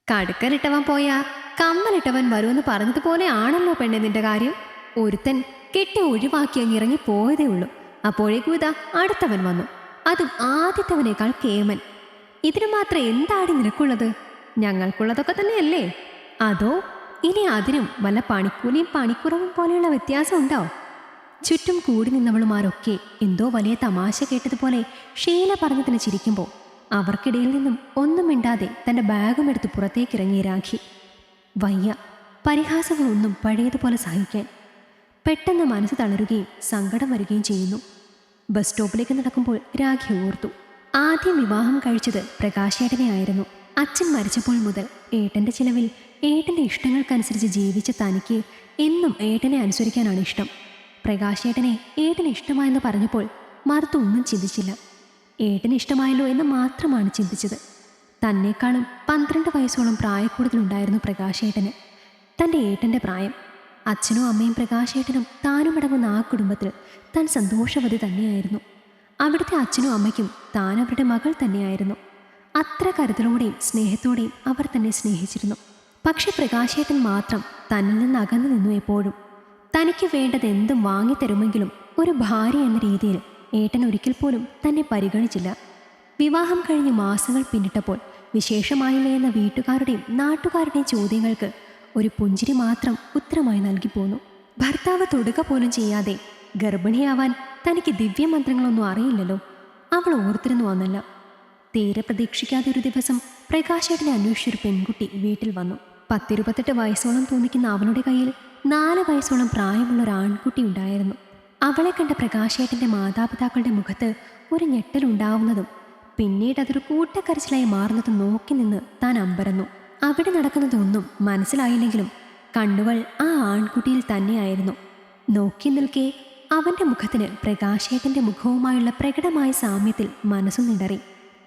കടുക്കനിട്ടവൻ പോയാ കമ്മലിട്ടവൻ വരുമെന്ന് പറഞ്ഞതുപോലെ ആണല്ലോ പെണ്ണെ നിന്റെ കാര്യം. ഒരുത്തൻ കെട്ടി ഒഴിവാക്കി അങ്ങ് ഇറങ്ങി പോയതേ ഉള്ളൂ. അപ്പോഴേക്കും ഇതാ അടുത്തവൻ വന്നു, അതും ആദ്യത്തവനേക്കാൾ കേമൻ. ഇതിന് മാത്രം എന്താടി നിനക്കുള്ളത്? ഞങ്ങൾക്കുള്ളതൊക്കെ തന്നെയല്ലേ? അതോ ഇനി അതിനും വല്ല പണിക്കൂലിയും പണിക്കുറവും പോലെയുള്ള വ്യത്യാസം ഉണ്ടോ? ചുറ്റും കൂടി നിന്നവളുമാരൊക്കെ എന്തോ വലിയ തമാശ കേട്ടതുപോലെ ഷീല പറഞ്ഞതിന് ചിരിക്കുമ്പോൾ അവർക്കിടയിൽ നിന്നും ഒന്നും മിണ്ടാതെ തൻ്റെ ബാഗും എടുത്ത് പുറത്തേക്കിറങ്ങിയ രാഖി. വയ്യ, പരിഹാസങ്ങളൊന്നും പഴയതുപോലെ സഹിക്കാൻ. പെട്ടെന്ന് മനസ്സ് തളരുകയും സങ്കടം വരികയും ചെയ്യുന്നു. ബസ് സ്റ്റോപ്പിലേക്ക് നടക്കുമ്പോൾ രാഖി ഓർത്തു, ആദ്യം വിവാഹം കഴിച്ചത് പ്രകാശേട്ടനെ ആയിരുന്നു. അച്ഛൻ മരിച്ചപ്പോൾ മുതൽ ഏട്ടൻ്റെ ചിലവിൽ ഏട്ടൻ്റെ ഇഷ്ടങ്ങൾക്കനുസരിച്ച് ജീവിച്ച തനിക്ക് എന്നും ഏട്ടനെ അനുസരിക്കാനാണ് ഇഷ്ടം. പ്രകാശേട്ടനെ ഏട്ടന് ഇഷ്ടമായെന്ന് പറഞ്ഞപ്പോൾ മറുത്തൊന്നും ചിന്തിച്ചില്ല. ഏട്ടന് ഇഷ്ടമായല്ലോ എന്ന് മാത്രമാണ് ചിന്തിച്ചത്. തന്നെക്കാളും 12 വയസ്സോളം പ്രായക്കൂടുതലുണ്ടായിരുന്നു പ്രകാശേട്ടന്. തൻ്റെ ഏട്ടൻ്റെ പ്രായം. അച്ഛനും അമ്മയും പ്രകാശേട്ടനും താനും അടങ്ങുന്ന ആ കുടുംബത്തിൽ താൻ സന്തോഷവതി തന്നെയായിരുന്നു. അവിടുത്തെ അച്ഛനും അമ്മയ്ക്കും താൻ അവരുടെ മകൾ തന്നെയായിരുന്നു. അത്ര കരുതലോടെയും സ്നേഹത്തോടെയും അവർ തന്നെ സ്നേഹിച്ചിരുന്നു. പക്ഷെ പ്രകാശേട്ടൻ മാത്രം തന്നിൽ നിന്ന് അകന്നു നിന്നു. എപ്പോഴും തനിക്ക് വേണ്ടത് എന്തും വാങ്ങിത്തരുമെങ്കിലും ഒരു ഭാര്യ എന്ന രീതിയിൽ ഏട്ടൻ ഒരിക്കൽ പോലും തന്നെ പരിഗണിച്ചില്ല. വിവാഹം കഴിഞ്ഞ് മാസങ്ങൾ പിന്നിട്ടപ്പോൾ വിശേഷമായില്ലേ എന്ന വീട്ടുകാരുടെയും നാട്ടുകാരുടെയും ചോദ്യങ്ങൾക്ക് ഒരു പുഞ്ചിരി മാത്രം ഉത്തരമായി നൽകി പോന്നു. ഭർത്താവ് തൊടുക പോലും ചെയ്യാതെ ഗർഭിണിയാവാൻ തനിക്ക് ദിവ്യമന്ത്രങ്ങളൊന്നും അറിയില്ലല്ലോ. അവൾ ഓർത്തിരുന്നു വന്നല്ല. തീരെ പ്രതീക്ഷിക്കാതെ ഒരു ദിവസം പ്രകാശേട്ടനെ അന്വേഷിച്ചൊരു പെൺകുട്ടി വീട്ടിൽ വന്നു. 10-28 വയസ്സോളം തോന്നിക്കുന്ന അവളുടെ കയ്യിൽ 4 വയസ്സോളം പ്രായമുള്ള ഒരു ആൺകുട്ടി ഉണ്ടായിരുന്നു. അവളെ കണ്ട പ്രകാശേട്ടൻ്റെ മാതാപിതാക്കളുടെ മുഖത്ത് ഒരു ഞെട്ടലുണ്ടാവുന്നതും പിന്നീട് അതൊരു കൂട്ടക്കരച്ചിലായി മാറുന്നതും നോക്കി നിന്ന് താൻ അമ്പരന്നു. അവിടെ നടക്കുന്നതൊന്നും മനസ്സിലായില്ലെങ്കിലും കണ്ണുകൾ ആ ആൺകുട്ടിയിൽ തന്നെയായിരുന്നു. നോക്കി നിൽക്കെ അവൻ്റെ മുഖത്തിന് പ്രകാശേട്ടൻ്റെ മുഖവുമായുള്ള പ്രകടമായ സാമ്യത്തിൽ മനസ്സു നിടറി.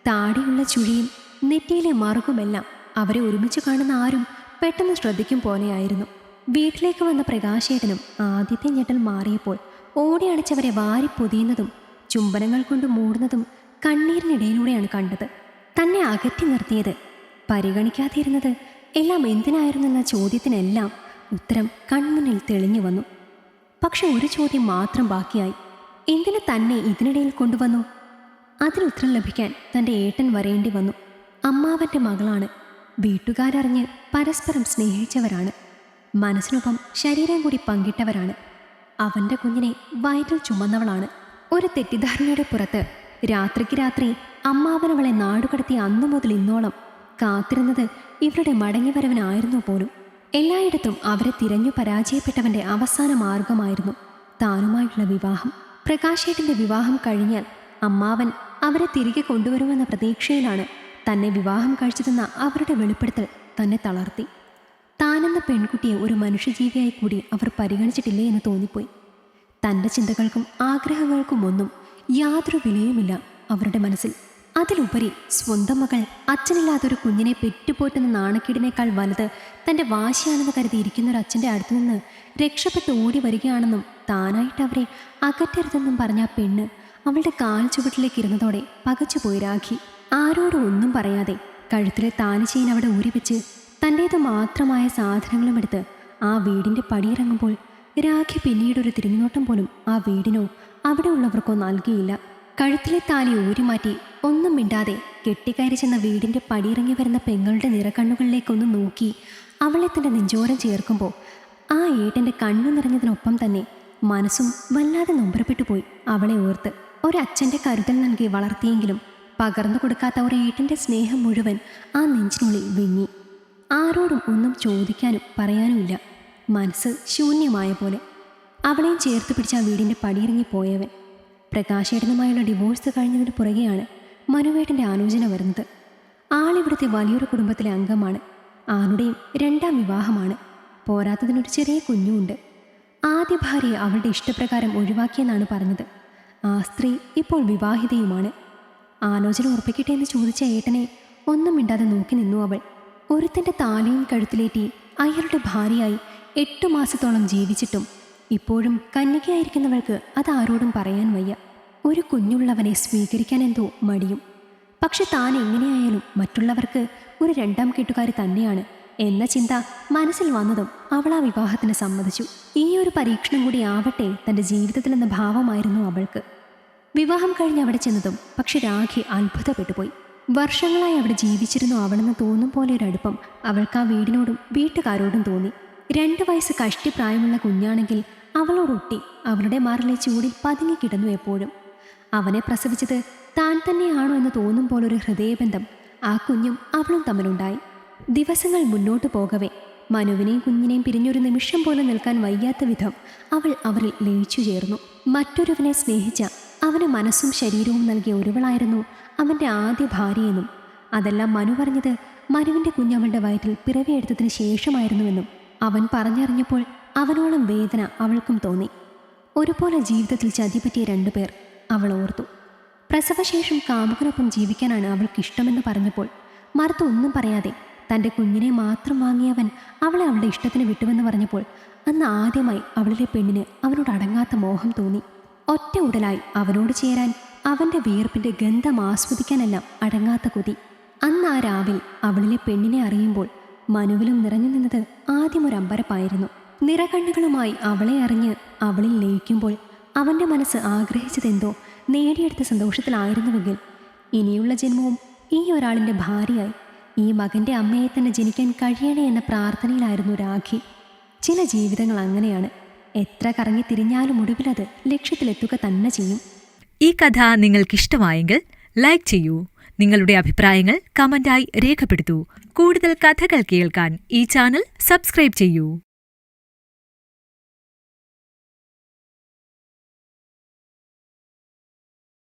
താടിയുള്ള ചുഴിയും നെറ്റിയിലെ മറുകുമെല്ലാം അവരെ ഒരുമിച്ച് കാണുന്ന ആരും പെട്ടെന്ന് ശ്രദ്ധിക്കും പോലെയായിരുന്നു. വീട്ടിലേക്ക് വന്ന പ്രകാശേട്ടനും ആദ്യത്തെ ഞെട്ടൽ മാറിയപ്പോൾ ഓടി അടച്ചവരെ വാരി പൊതിയുന്നതും ചുംബനങ്ങൾ കൊണ്ട് മൂടുന്നതും കണ്ണീരിനിടയിലൂടെയാണ് കണ്ടത്. തന്നെ അകറ്റി നിർത്തിയത്, പരിഗണിക്കാതിരുന്നത് എല്ലാം എന്തിനായിരുന്നെന്ന ചോദ്യത്തിനെല്ലാം ഉത്തരം കൺമുന്നിൽ തെളിഞ്ഞു വന്നു. പക്ഷെ ഒരു ചോദ്യം മാത്രം ബാക്കിയായി. എന്തിനു തന്നെ ഇതിനിടയിൽ കൊണ്ടുവന്നു? അതിനുത്തരം ലഭിക്കാൻ തൻ്റെ ഏട്ടൻ വരേണ്ടി വന്നു. അമ്മാവൻ്റെ മകളാണ്. വീട്ടുകാരറിഞ്ഞ് പരസ്പരം സ്നേഹിച്ചവരാണ്. മനസ്സിനൊപ്പം ശരീരം കൂടി പങ്കിട്ടവരാണ്. അവൻ്റെ കുഞ്ഞിനെ വയറ്റിൽ ചുമന്നവളാണ്. ഒരു തെറ്റിദ്ധാരണയുടെ പുറത്ത് രാത്രിക്ക് രാത്രി അമ്മാവനവളെ നാടുകടത്തി അന്നു മുതൽ ഇന്നോളം കാത്തിരുന്നത് ഇവരുടെ മടങ്ങിവരവനായിരുന്നു പോലും. എല്ലായിടത്തും അവരെ തിരഞ്ഞു പരാജയപ്പെട്ടവൻ്റെ അവസാന മാർഗമായിരുന്നു താനുമായിട്ടുള്ള വിവാഹം. പ്രകാശേട്ടൻ്റെ വിവാഹം കഴിഞ്ഞാൽ അമ്മാവൻ അവരെ തിരികെ കൊണ്ടുവരുമെന്ന പ്രതീക്ഷയിലാണ് തന്നെ വിവാഹം കഴിച്ചതെന്ന അവരുടെ വെളിപ്പെടുത്തൽ തന്നെ തളർത്തി. താനെന്ന പെൺകുട്ടിയെ ഒരു മനുഷ്യജീവിയായി കൂടി അവർ പരിഗണിച്ചിട്ടില്ലേ എന്ന് തോന്നിപ്പോയി. തൻ്റെ ചിന്തകൾക്കും ആഗ്രഹങ്ങൾക്കും ഒന്നും യാതൊരു വിലയുമില്ല അവരുടെ മനസ്സിൽ. അതിലുപരി സ്വന്തം മകൾ അച്ഛനില്ലാത്തൊരു കുഞ്ഞിനെ പെറ്റുപോറ്റുന്ന നാണക്കേടിനേക്കാൾ വലുത് തൻ്റെ വാശിയാണെന്ന് കരുതിയിരിക്കുന്നൊരച്ഛൻ്റെ അടുത്തു നിന്ന് രക്ഷപ്പെട്ട് ഓടി വരികയാണെന്നും താനായിട്ട് അവരെ അകറ്റരുതെന്നും പറഞ്ഞ പെണ്ണ് അവളുടെ കാൽ ചുവട്ടിലേക്ക് ഇരുന്നതോടെ പകച്ചുപോയി രാഖി. ആരോടും ഒന്നും പറയാതെ കഴുത്തിലെ താലിച്ചെയിൻ അവിടെ ഊരിവെച്ച് തൻ്റേത് മാത്രമായ സാധനങ്ങളും എടുത്ത് ആ വീടിൻ്റെ പടിയിറങ്ങുമ്പോൾ രാഖി പിന്നീടൊരു തിരിഞ്ഞുനോട്ടം പോലും ആ വീടിനോ അവിടെ ഉള്ളവർക്കോ നൽകിയില്ല. കഴുത്തിലെ താലി ഊരിമാറ്റി ഒന്നും മിണ്ടാതെ കെട്ടിക്കയറി ചെന്ന വീടിൻ്റെ പടിയിറങ്ങി വരുന്ന പെങ്ങളുടെ നിറക്കണ്ണുകളിലേക്കൊന്ന് നോക്കി അവളെ തൻ്റെ നെഞ്ചോരം ചേർക്കുമ്പോൾ ആ ഏട്ടൻ്റെ കണ്ണു നിറഞ്ഞതിനൊപ്പം തന്നെ മനസ്സും വല്ലാതെ നൊമ്പരപ്പെട്ടു പോയി. അവളെ ഓർത്ത് ഒരച്ഛൻ്റെ കരുതൽ നൽകി വളർത്തിയെങ്കിലും പകർന്നു കൊടുക്കാത്ത ഒരു ഏട്ടൻ്റെ സ്നേഹം മുഴുവൻ ആ നെഞ്ചിനുള്ളിൽ വിങ്ങി. ആരോടും ഒന്നും ചോദിക്കാനും പറയാനുമില്ല. മനസ്സ് ശൂന്യമായ പോലെ അവളെയും ചേർത്ത് പിടിച്ച ആ വീടിൻ്റെ പടിയിറങ്ങിപ്പോയവൻ. പ്രകാശേട്ടനുമായുള്ള ഡിവോഴ്സ് കഴിഞ്ഞതിന് പുറകെയാണ് മനുവേട്ടൻ്റെ ആലോചന വരുന്നത്. ആളിവിടുത്തെ വലിയൊരു കുടുംബത്തിലെ അംഗമാണ്. ആളുടെയും 2ാം വിവാഹമാണ്. പോരാത്തതിനൊരു ചെറിയ കുഞ്ഞുമുണ്ട്. ആദ്യ ഭാര്യയെ അവളുടെ ഇഷ്ടപ്രകാരം ഒഴിവാക്കിയെന്നാണ് പറഞ്ഞത്. ആ സ്ത്രീ ഇപ്പോൾ വിവാഹിതയുമാണ്. ആലോചന ഉറപ്പിക്കട്ടെ എന്ന് ചോദിച്ച ഏട്ടനെ ഒന്നും മിണ്ടാതെ നോക്കി നിന്നു അവൾ. ഒരുത്തൻ്റെ താലിയും കഴുത്തിലേറ്റി അയാളുടെ ഭാര്യയായി 8 മാസത്തോളം ജീവിച്ചിട്ടും ഇപ്പോഴും കന്യകയായിരിക്കുന്നവൾക്ക് അതാരോടും പറയാൻ വയ്യ. ഒരു കുഞ്ഞുള്ളവനെ സ്വീകരിക്കാൻ എന്തോ മടിയും. പക്ഷെ താൻ എങ്ങനെയായാലും മറ്റുള്ളവർക്ക് ഒരു രണ്ടാം കെട്ടുകാരി തന്നെയാണ് എന്ന ചിന്ത മനസ്സിൽ വന്നതും അവൾ ആ വിവാഹത്തിന് സമ്മതിച്ചു. ഈ ഒരു പരീക്ഷണം കൂടി ആവട്ടെ തൻ്റെ ജീവിതത്തിലെന്ന ഭാവമായിരുന്നു അവൾക്ക്. വിവാഹം കഴിഞ്ഞ് അവിടെ ചെന്നതും പക്ഷെ രാഖി അത്ഭുതപ്പെട്ടുപോയി. വർഷങ്ങളായി അവിടെ ജീവിച്ചിരുന്നു അവളെന്ന് തോന്നും പോലെ ഒരു അടുപ്പം അവൾക്ക് ആ വീടിനോടും വീട്ടുകാരോടും തോന്നി. 2 വയസ്സ് കഷ്ടിപ്രായമുള്ള കുഞ്ഞാണെങ്കിൽ അവളോടൊട്ടി അവളുടെ മാറിലെ ചൂടിൽ പതുങ്ങിക്കിടന്നു എപ്പോഴും. അവനെ പ്രസവിച്ചത് താൻ തന്നെയാണോ എന്ന് തോന്നും പോലൊരു ഹൃദയബന്ധം ആ കുഞ്ഞും അവളും തമ്മിലുണ്ടായി. ദിവസങ്ങൾ മുന്നോട്ടു പോകവേ മനുവിനെയും കുഞ്ഞിനെയും പിരിഞ്ഞൊരു നിമിഷം പോലും നിൽക്കാൻ വയ്യാത്ത വിധം അവൾ അവരിൽ ലയിച്ചു ചേർന്നു. മറ്റൊരുവനെ സ്നേഹിച്ച അവന് മനസ്സും ശരീരവും നൽകിയ ഒരുവളായിരുന്നു അവൻ്റെ ആദ്യ ഭാര്യയെന്നും അതെല്ലാം മനു പറഞ്ഞത് മനുവിൻ്റെ കുഞ്ഞ് അവളുടെ വയറ്റിൽ പിറവിയെടുത്തതിന് ശേഷമായിരുന്നുവെന്നും അവൻ പറഞ്ഞറിഞ്ഞപ്പോൾ അവനോളം വേദന അവൾക്കും തോന്നി. ഒരുപോലെ ജീവിതത്തിൽ ചതിപറ്റിയ 2 പേർ അവൾ ഓർത്തു. പ്രസവശേഷം കാമുകനൊപ്പം ജീവിക്കാനാണ് അവൾക്കിഷ്ടമെന്ന് പറഞ്ഞപ്പോൾ മറുത്ത് ഒന്നും പറയാതെ തൻ്റെ കുഞ്ഞിനെ മാത്രം വാങ്ങിയവൻ അവളെ അവളുടെ ഇഷ്ടത്തിന് വിട്ടുവെന്ന് പറഞ്ഞപ്പോൾ അന്ന് ആദ്യമായി അവളിലെ പെണ്ണിന് അവനോട് അടങ്ങാത്ത മോഹം തോന്നി. ഒറ്റ ഉടലായി അവനോട് ചേരാൻ, അവൻ്റെ വിയർപ്പിൻ്റെ ഗന്ധം ആസ്വദിക്കാനെല്ലാം അടങ്ങാത്ത കൊതി. അന്ന് ആ രാവിൽ അവളിലെ പെണ്ണിനെ അറിയുമ്പോൾ മനുവിലും നിറഞ്ഞു നിന്നത് ആദ്യം ഒരു അമ്പരപ്പായിരുന്നു. നിറകണ്ണുകളുമായി അവളെ അറിഞ്ഞ് അവളിൽ ലയിക്കുമ്പോൾ അവൻ്റെ മനസ്സ് ആഗ്രഹിച്ചതെന്തോ നേടിയെടുത്ത സന്തോഷത്തിലായിരുന്നുവെങ്കിൽ ഇനിയുള്ള ജന്മവും ഈ ഒരാളിൻ്റെ ഭാര്യയായി ഈ മകൻ്റെ അമ്മയെ തന്നെ ജനിക്കാൻ കഴിയണേ എന്ന പ്രാർത്ഥനയിലായിരുന്നു രാഖി. ചില ജീവിതങ്ങൾ അങ്ങനെയാണ്, എത്ര കറങ്ങി തിരിഞ്ഞാലും ഒടുവിലത് ലക്ഷ്യത്തിലെത്തുക തന്നെ ചെയ്യും. ഈ കഥ നിങ്ങൾക്കിഷ്ടമായെങ്കിൽ ലൈക്ക് ചെയ്യൂ. നിങ്ങളുടെ അഭിപ്രായങ്ങൾ കമന്റായി രേഖപ്പെടുത്തൂ. കൂടുതൽ കഥകൾ കേൾക്കാൻ ഈ ചാനൽ സബ്സ്ക്രൈബ് ചെയ്യൂ.